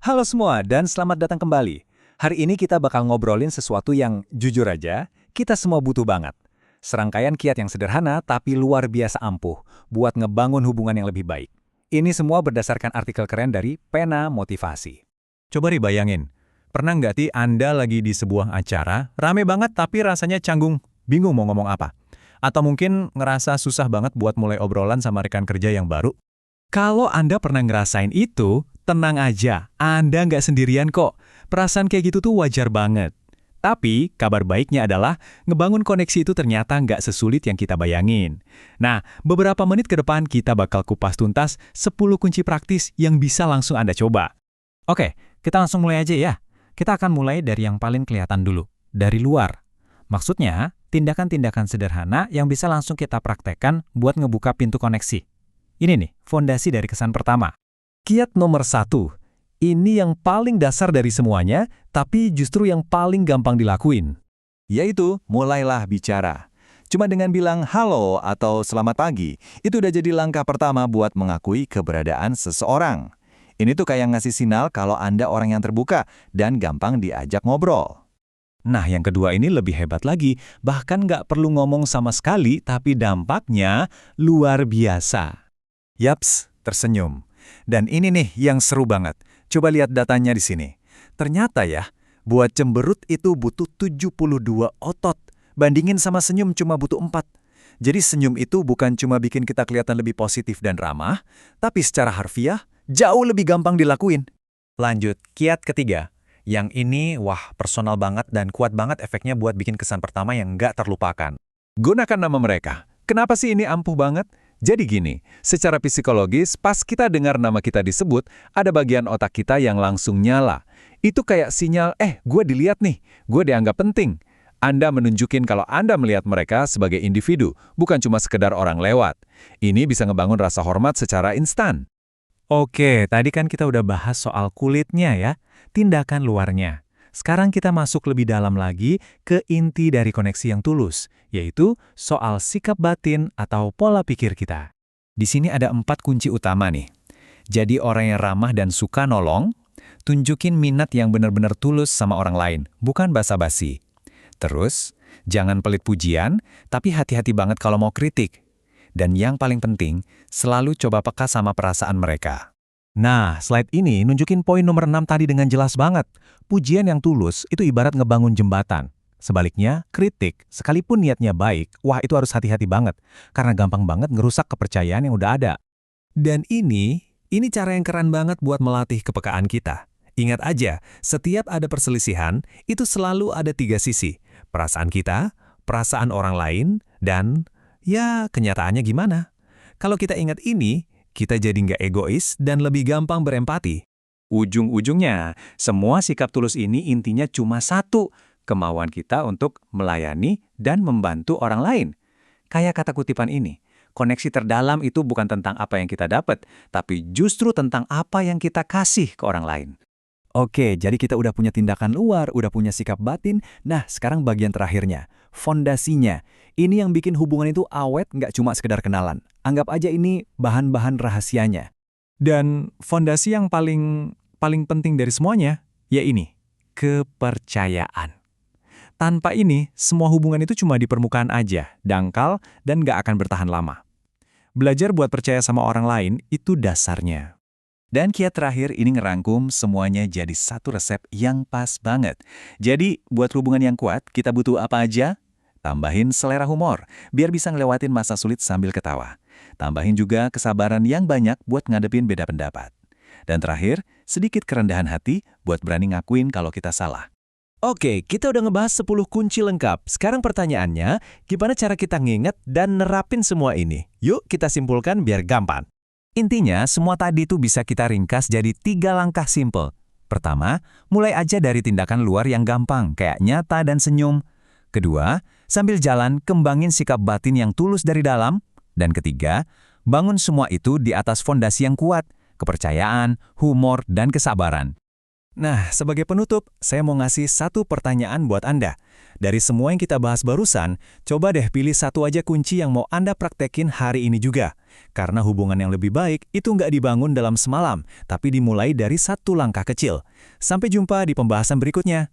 Halo semua dan selamat datang kembali. Hari ini kita bakal ngobrolin sesuatu yang jujur aja, kita semua butuh banget. Serangkaian kiat yang sederhana tapi luar biasa ampuh buat ngebangun hubungan yang lebih baik. Ini semua berdasarkan artikel keren dari Pena Motivasi. Coba bayangin, pernah nggak Anda lagi di sebuah acara, rame banget tapi rasanya canggung, bingung mau ngomong apa? Atau mungkin ngerasa susah banget buat mulai obrolan sama rekan kerja yang baru? Kalau Anda pernah ngerasain itu, tenang aja, Anda nggak sendirian kok. Perasaan kayak gitu tuh wajar banget. Tapi, kabar baiknya adalah, ngebangun koneksi itu ternyata nggak sesulit yang kita bayangin. Nah, beberapa menit ke depan kita bakal kupas tuntas 10 kunci praktis yang bisa langsung Anda coba. Oke, kita langsung mulai aja ya. Kita akan mulai dari yang paling kelihatan dulu, dari luar. Maksudnya, tindakan-tindakan sederhana yang bisa langsung kita praktekkan buat ngebuka pintu koneksi. Ini nih, fondasi dari kesan pertama. Kiat nomor 1. Ini yang paling dasar dari semuanya, tapi justru yang paling gampang dilakuin. Yaitu, mulailah bicara. Cuma dengan bilang halo atau selamat pagi, itu udah jadi langkah pertama buat mengakui keberadaan seseorang. Ini tuh kayak ngasih sinyal kalau Anda orang yang terbuka dan gampang diajak ngobrol. Nah, yang kedua ini lebih hebat lagi, bahkan nggak perlu ngomong sama sekali, tapi dampaknya luar biasa. Yaps, tersenyum. Dan ini nih yang seru banget. Coba lihat datanya di sini. Ternyata ya, buat cemberut itu butuh 72 otot. Bandingin sama senyum cuma butuh 4. Jadi senyum itu bukan cuma bikin kita kelihatan lebih positif dan ramah, tapi secara harfiah jauh lebih gampang dilakuin. Lanjut, kiat ketiga. Yang ini, personal banget dan kuat banget efeknya buat bikin kesan pertama yang nggak terlupakan. Gunakan nama mereka. Kenapa sih ini ampuh banget? Jadi gini, secara psikologis, pas kita dengar nama kita disebut, ada bagian otak kita yang langsung nyala. Itu kayak sinyal, gue dilihat nih, gue dianggap penting. Anda menunjukin kalau Anda melihat mereka sebagai individu, bukan cuma sekedar orang lewat. Ini bisa ngebangun rasa hormat secara instan. Oke, tadi kan kita udah bahas soal kulitnya ya, tindakan luarnya. Sekarang kita masuk lebih dalam lagi ke inti dari koneksi yang tulus, yaitu soal sikap batin atau pola pikir kita. Di sini ada 4 kunci utama nih. Jadi orang yang ramah dan suka nolong, tunjukin minat yang benar-benar tulus sama orang lain, bukan basa-basi. Terus, jangan pelit pujian, tapi hati-hati banget kalau mau kritik. Dan yang paling penting, selalu coba peka sama perasaan mereka. Nah, slide ini nunjukin poin nomor 6 tadi dengan jelas banget. Pujian yang tulus itu ibarat ngebangun jembatan. Sebaliknya, kritik, sekalipun niatnya baik, itu harus hati-hati banget. Karena gampang banget ngerusak kepercayaan yang udah ada. Dan ini cara yang keren banget buat melatih kepekaan kita. Ingat aja, setiap ada perselisihan, itu selalu ada 3 sisi. Perasaan kita, perasaan orang lain, dan kenyataannya gimana. Kalau kita ingat ini, kita jadi nggak egois dan lebih gampang berempati. Ujung-ujungnya, semua sikap tulus ini intinya cuma satu, kemauan kita untuk melayani dan membantu orang lain. Kayak kata kutipan ini, koneksi terdalam itu bukan tentang apa yang kita dapat, tapi justru tentang apa yang kita kasih ke orang lain. Oke, jadi kita udah punya tindakan luar, udah punya sikap batin. Nah, sekarang bagian terakhirnya, fondasinya. Ini yang bikin hubungan itu awet, nggak cuma sekedar kenalan. Anggap aja ini bahan-bahan rahasianya. Dan fondasi yang paling penting dari semuanya, ya ini, kepercayaan. Tanpa ini, semua hubungan itu cuma di permukaan aja, dangkal, dan nggak akan bertahan lama. Belajar buat percaya sama orang lain, itu dasarnya. Dan kiat terakhir ini ngerangkum semuanya jadi satu resep yang pas banget. Jadi, buat hubungan yang kuat, kita butuh apa aja? Tambahin selera humor, biar bisa ngelewatin masa sulit sambil ketawa. Tambahin juga kesabaran yang banyak buat ngadepin beda pendapat. Dan terakhir, sedikit kerendahan hati buat berani ngakuin kalau kita salah. Oke, kita udah ngebahas 10 kunci lengkap. Sekarang pertanyaannya, gimana cara kita nginget dan nerapin semua ini? Yuk kita simpulkan biar gampang. Intinya, semua tadi tuh bisa kita ringkas jadi 3 langkah simple. Pertama, mulai aja dari tindakan luar yang gampang, kayak nyata dan senyum. Kedua, sambil jalan, kembangin sikap batin yang tulus dari dalam. Dan ketiga, bangun semua itu di atas fondasi yang kuat, kepercayaan, humor, dan kesabaran. Nah, sebagai penutup, saya mau ngasih satu pertanyaan buat Anda. Dari semua yang kita bahas barusan, coba deh pilih satu aja kunci yang mau Anda praktekin hari ini juga. Karena hubungan yang lebih baik itu nggak dibangun dalam semalam, tapi dimulai dari satu langkah kecil. Sampai jumpa di pembahasan berikutnya.